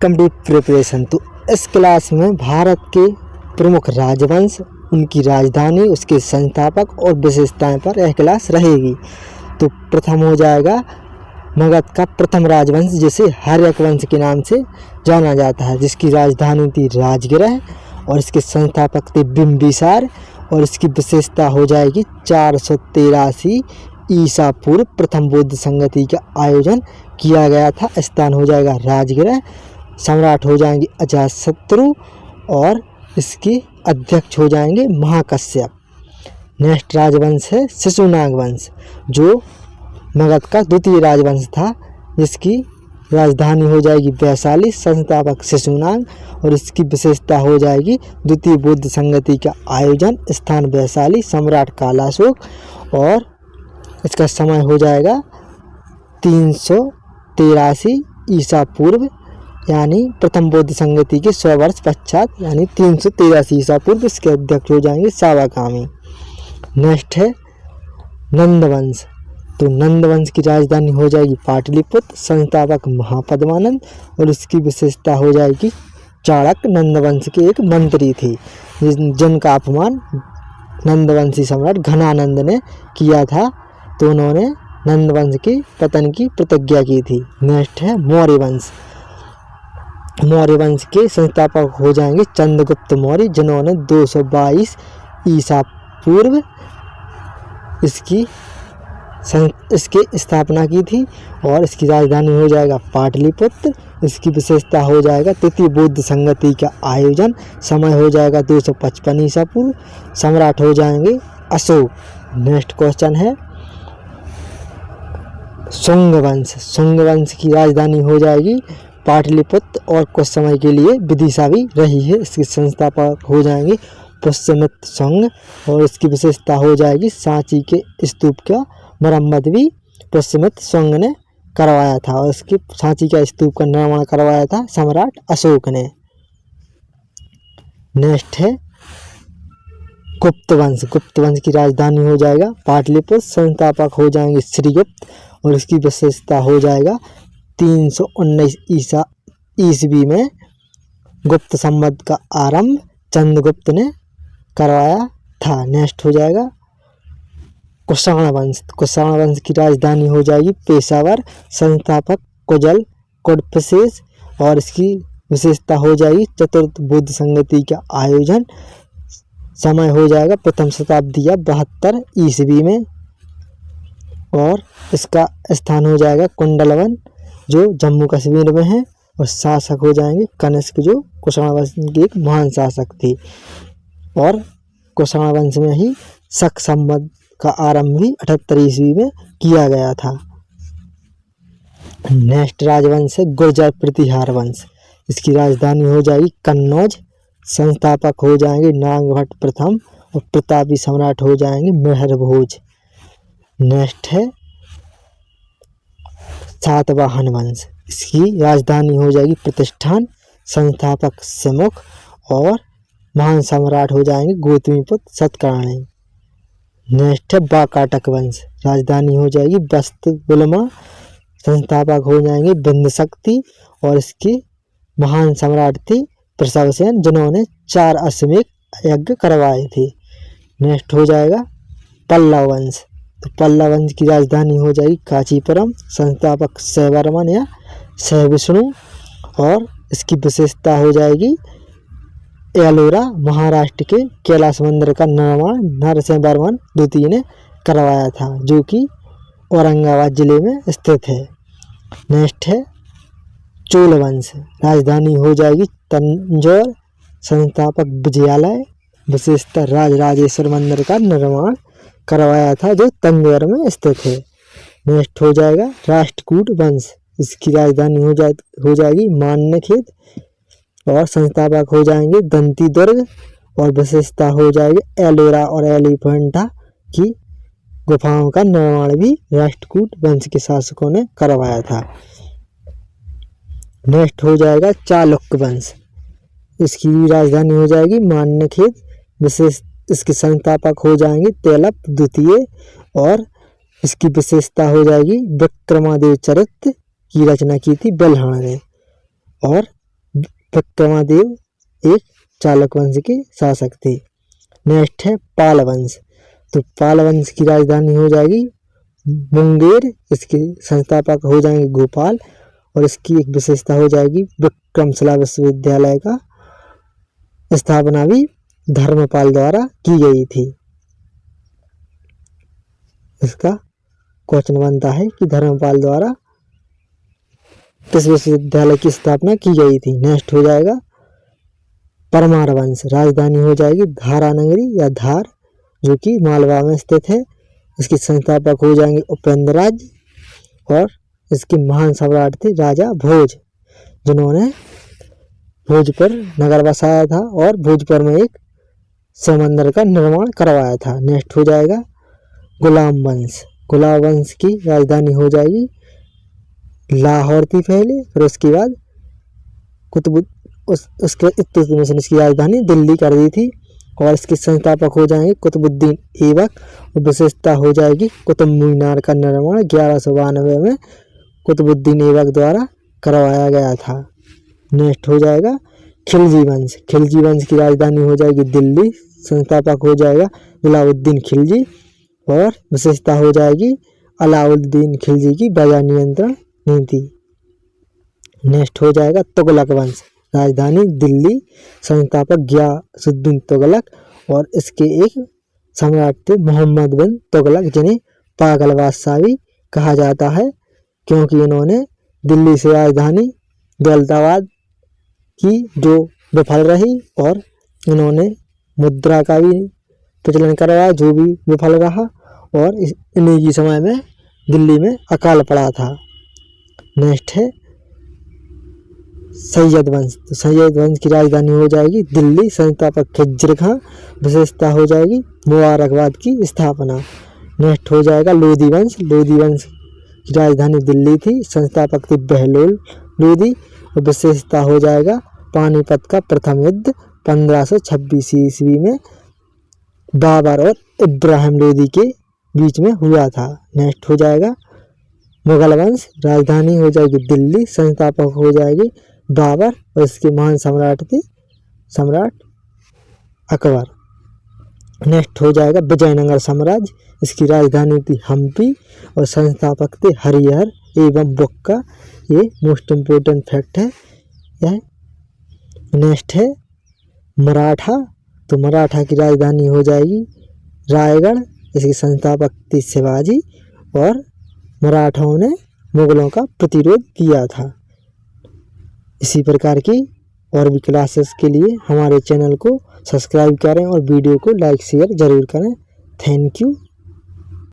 Welcome to preparation. तो इस class में भारत के प्रमुख राजवंश, उनकी राजधानी, उसके संस्थापक और विशेषताएं पर यह क्लास रहेगी। तो प्रथम हो जाएगा मगध का प्रथम राजवंश, जिसे हर्यक वंश के नाम से जाना जाता है, जिसकी राजधानी थी राजगृह और इसके संस्थापक थे बिंबिसार। और इसकी विशेषता हो जाएगी 483 ईसा पूर्व प्रथम बौद्ध संगति का आयोजन किया गया था। स्थान हो जाएगा राजगृह। सम्राट हो जाएंगे अजातशत्रु और इसके अध्यक्ष हो जाएंगे महाकश्यप। नेक्स्ट राजवंश है शिशुनाग वंश, जो मगध का द्वितीय राजवंश था, जिसकी राजधानी हो जाएगी वैशाली, संस्थापक शिशुनाग। और इसकी विशेषता हो जाएगी द्वितीय बौद्ध संगति का आयोजन, स्थान वैशाली, सम्राट कालाशोक। और इसका समय हो जाएगा 383 ईसा पूर्व, यानी प्रथम बौद्ध संगति के 100 वर्ष पश्चात, यानी 383 ईसा पूर्व इसके अध्यक्ष हो जाएंगे सावाकामी। नेक्स्ट है नंदवंश। तो नंदवंश की राजधानी हो जाएगी पाटलिपुत्र, संस्थापक महापद्मानंद। और इसकी विशेषता हो जाएगी चाणक्य नंदवंश के एक मंत्री थे, जिनका अपमान नंदवंशी सम्राट घनानंद ने किया था। तो उन्होंने नंदवंश के पतन की प्रतिज्ञा की थी। नेक्स्ट है मौर्य वंश। मौर्य वंश के संस्थापक हो जाएंगे चंद्रगुप्त मौर्य, जिन्होंने 222 ईसा पूर्व इसकी स्थापना की थी। और इसकी राजधानी हो जाएगा पाटलिपुत्र। इसकी विशेषता हो जाएगा तृतीय बौद्ध संगति का आयोजन, समय हो जाएगा 255 ईसा पूर्व। सम्राट हो जाएंगे अशोक। नेक्स्ट क्वेश्चन है शुंग वंश। शुंग वंश की राजधानी हो जाएगी पाटलिपुत्र और कुछ समय के लिए विदिशा भी रही है। इसके संस्थापक हो जाएंगे पुष्यमित्र शुंग। और इसकी विशेषता हो जाएगी सांची के स्तूप का मरम्मत भी पुष्यमित्र शुंग ने करवाया था, और इसके सांची का स्तूप का निर्माण करवाया था सम्राट अशोक ने। नेक्स्ट है गुप्त वंश। गुप्त वंश की राजधानी हो जाएगा पाटलिपुत्र, संस्थापक हो जाएंगे श्रीगुप्त। और इसकी विशेषता हो जाएगा 319 ईस्वी में गुप्त संवत का आरंभ चंद्रगुप्त ने करवाया था। नेक्स्ट हो जाएगा कुषाण वंश। कुषाण वंश की राजधानी हो जाएगी पेशावर, संस्थापक कुजल कुडपशेष। और इसकी विशेषता हो जाएगी चतुर्थ बौद्ध संगति का आयोजन, समय हो जाएगा प्रथम शताब्दी या 72 ईस्वी में। और इसका स्थान हो जाएगा कुंडलवन, जो जम्मू कश्मीर में है। और शासक हो जाएंगे कनिष्क, जो कुषाण वंश की एक महान शासक थी। और कुषाण वंश में ही शक संवत का आरंभ भी 78 ईस्वी में किया गया था। नेक्स्ट राजवंश है गुर्जर प्रतिहार वंश। इसकी राजधानी हो जाएगी कन्नौज, संस्थापक हो जाएंगे नागभट्ट प्रथम। और प्रतापी सम्राट हो जाएंगे मेहरभोज। नेक्स्ट है सातवाहन वंश। इसकी राजधानी हो जाएगी प्रतिष्ठान, संस्थापक सिमुख। और महान सम्राट हो जाएंगे गौतमीपुत्र सतकर्णी। नेक्स्ट है वाकाटक वंश। राजधानी हो जाएगी बस्तगुल्मा, संस्थापक हो जाएंगे बिंदशक्ति। और इसके महान सम्राट थे प्रसवसेन, जिन्होंने 4 अश्वमेध यज्ञ करवाए थे। नेक्स्ट हो जाएगा पल्लव वंश। तो पल्लव वंश की राजधानी हो जाएगी कांचीपुरम, संस्थापक शैवर्मन या शैविष्णु। और इसकी विशेषता हो जाएगी एलोरा, महाराष्ट्र के कैलाश मंदिर का निर्माण नरसिंहवर्मन द्वितीय ने करवाया था, जो कि औरंगाबाद जिले में स्थित है। नेक्स्ट है चोल वंश। राजधानी हो जाएगी तंजौर, संस्थापक विजयालय। विशेषता राजराजेश्वर मंदिर का निर्माण करवाया था, जो तंजौर में स्थित है। नेक्स्ट हो जाएगा राष्ट्रकूट वंश। इसकी राजधानी हो जाएगी मान्यखेत। और संस्थापक हो जाएंगे दंती दुर्ग। और विशेषता हो जाएगी एलोरा और एलिफेंटा की गुफाओं का निर्माण भी राष्ट्रकूट वंश के शासकों ने करवाया था। नेक्स्ट हो जाएगा चालुक्य वंश। इसकी राजधानी हो जाएगी मान्यखेत। विशेष इसके संस्थापक हो जाएंगे तेलप द्वितीय। और इसकी विशेषता हो जाएगी विक्रमादित्य चरित्र की रचना की थी बेल्हान ने। और विक्रमादेव एक चालुक्य वंश के शासक थे। नेक्स्ट है पाल वंश। तो पाल वंश की राजधानी हो जाएगी मुंगेर, इसके संस्थापक हो जाएंगे गोपाल, और इसकी एक विशेषता हो जाएगी विक्रमशिला विश्वविद्यालय का स्थापना भी धर्मपाल द्वारा की गई थी। इसका क्वेश्चन बनता है कि धर्मपाल द्वारा किस विश्वविद्यालय की स्थापना की गई थी। नेक्स्ट हो जाएगा परमार वंश। राजधानी हो जाएगी धारानगरी या धार, जो कि मालवा में स्थित है। इसके संस्थापक हो जाएंगे उपेंद्र राज, और इसके महान सम्राट थे राजा भोज, जिन्होंने भोज पर नगर बसाया था और भोजपुर में एक शिव मंदिर का निर्माण करवाया था। नेक्स्ट हो जाएगा गुलाम वंश। गुलाम वंश की राजधानी हो जाएगी लाहौर थी पहले, फिर उसके बाद उसके इल्तुतमिश ने इसकी राजधानी दिल्ली कर दी थी, और इसके संस्थापक हो जाएंगे कुतुबुद्दीन ऐबक, और विशेषता हो जाएगी कुतुब मीनार का निर्माण 1192 में कुतुबुद्दीन ऐबक द्वारा करवाया गया था। नेक्स्ट हो जाएगा खिलजी वंश। खिलजी वंश की राजधानी हो जाएगी दिल्ली, संस्थापक हो जाएगा अलाउद्दीन खिलजी, और विशेषता हो जाएगी अलाउद्दीन खिलजी की बाजार नियंत्रण नीति। नेक्स्ट हो जाएगा तुगलक वंश। राजधानी दिल्ली, संस्थापक गियासुद्दीन तुगलक, और इसके एक सम्राट थे मोहम्मद बिन तुगलक, जिन्हें पागल बादशाह भी कहा जाता है, क्योंकि इन्होंने दिल्ली से राजधानी दौलताबाद की जो विफल रही, और इन्होंने मुद्रा का भी प्रचलन करवाया जो भी विफल रहा, और इन्हीं की समय में दिल्ली में अकाल पड़ा था। नेक्स्ट है सैयद वंश। तो सैयद वंश की राजधानी हो जाएगी दिल्ली, संस्थापक खिज्र खां, विशेषता हो जाएगी मुबारकबाद की स्थापना। नेक्स्ट हो जाएगा लोधी वंश। लोधी वंश की राजधानी दिल्ली थी, संस्थापक थे बहलोल लोधी, और विशेषता हो जाएगा पानीपत का प्रथम युद्ध 1526 ईस्वी में बाबर और इब्राहिम लोधी के बीच में हुआ था। नेक्स्ट हो जाएगा मुगल वंश। राजधानी हो जाएगी दिल्ली, संस्थापक हो जाएगी बाबर, और इसके महान सम्राट थे सम्राट अकबर। नेक्स्ट हो जाएगा विजयनगर साम्राज्य। इसकी राजधानी थी हम्पी, और संस्थापक थे हरिहर एवं बुक्का। ये मोस्ट इम्पोर्टेंट फैक्ट है यह। नेक्स्ट है मराठा। तो मराठा की राजधानी हो जाएगी रायगढ़, इसके संस्थापक थे शिवाजी, और मराठाओं ने मुगलों का प्रतिरोध किया था। इसी प्रकार की और भी क्लासेस के लिए हमारे चैनल को सब्सक्राइब करें और वीडियो को लाइक शेयर जरूर करें। Thank you.